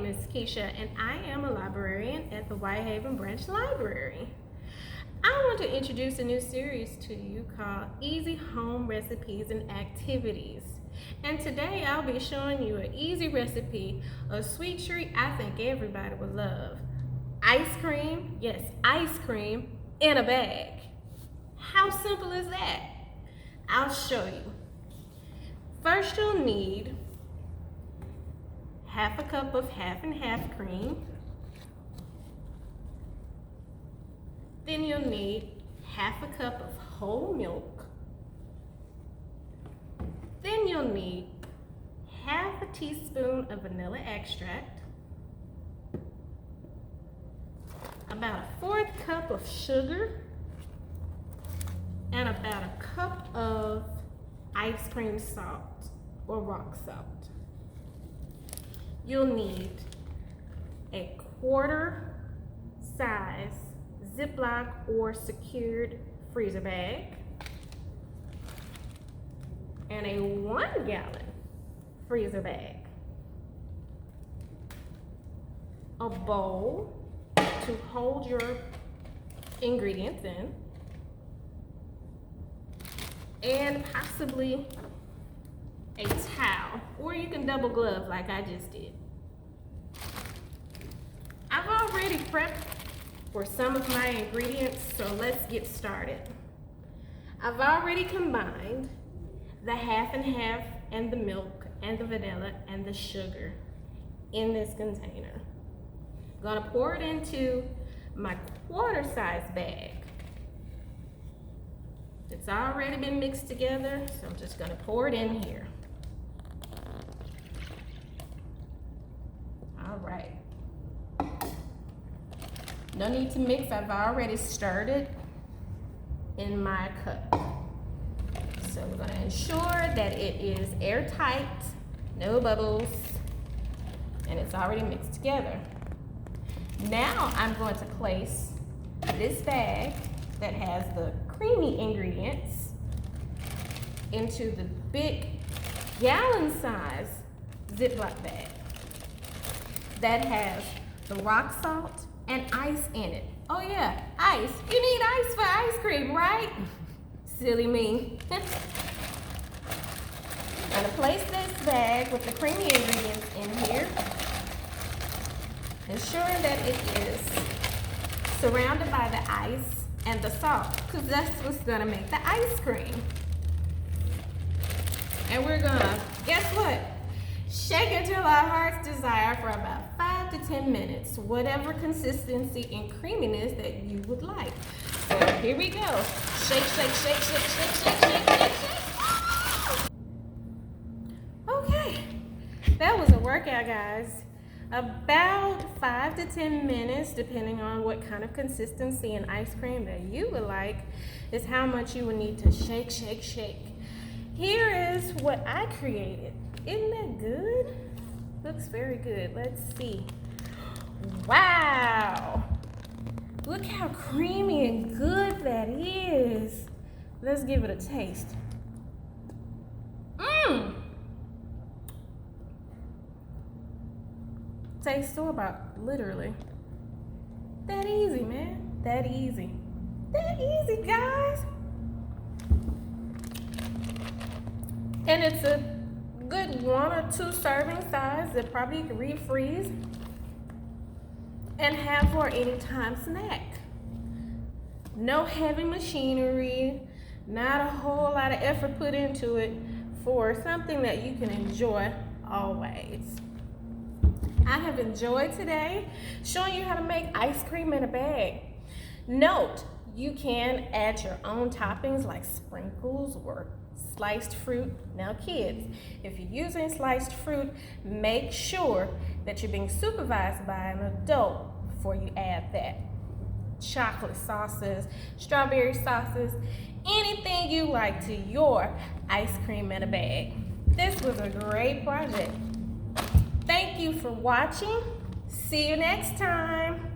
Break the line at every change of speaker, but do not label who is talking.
is Keisha, and I am a librarian at the Whitehaven Branch Library. I want to introduce a new series to you called Easy Home Recipes and Activities. And today I'll be showing you an easy recipe of sweet treat I think everybody would love. Ice cream, yes, ice cream in a bag. How simple is that? I'll show you. First you'll need half a cup of half and half cream. Then you'll need half a cup of whole milk. Then you'll need half a teaspoon of vanilla extract, about a 1/4 cup of sugar, and about a cup of ice cream salt or rock salt. You'll need a 1/4 size Ziploc or secured freezer bag and a 1 gallon freezer bag, a bowl to hold your ingredients in, and possibly a towel, or you can double glove like I just did. I've already prepped for some of my ingredients, so let's get started. I've already combined the half and half and the milk and the vanilla and the sugar in this container. I'm gonna pour it into my 1/4 size bag. It's already been mixed together, so I'm just gonna pour it in here. All right. No need to mix, I've already stirred it in my cup. So we're gonna ensure that it is airtight, no bubbles, and it's already mixed together. Now I'm going to place this bag that has the creamy ingredients into the big gallon size Ziploc bag that has the rock salt and ice in it. Oh yeah, ice. You need ice for ice cream, right? Silly me. I'm gonna place this bag with the creamy ingredients in here, ensuring that it is surrounded by the ice and the salt, because that's what's gonna make the ice cream. And we're gonna, guess what? Shake it till our heart's desire for about 5 to 10 minutes, whatever consistency and creaminess that you would like. So here we go. Shake, shake, shake, shake, shake, shake, shake, shake, shake. Okay, that was a workout, guys. About 5 to 10 minutes, depending on what kind of consistency and ice cream that you would like, is how much you would need to shake, shake, shake. Here is what I created. Isn't that good? Looks very good. Let's see. Wow! Look how creamy and good that is. Let's give it a taste. Mmm! Tastes store-bought, literally. That easy, man. That easy. That easy, guys. And it's a good 1 or 2 serving size that probably you can refreeze and have for any time snack. No heavy machinery, not a whole lot of effort put into it, for something that you can enjoy always. I have enjoyed today showing you how to make ice cream in a bag. Note, you can add your own toppings like sprinkles or sliced fruit. Now kids, if you're using sliced fruit, make sure that you're being supervised by an adult before you add that. Chocolate sauces, strawberry sauces, anything you like to your ice cream in a bag. This was a great project. Thank you for watching. See you next time.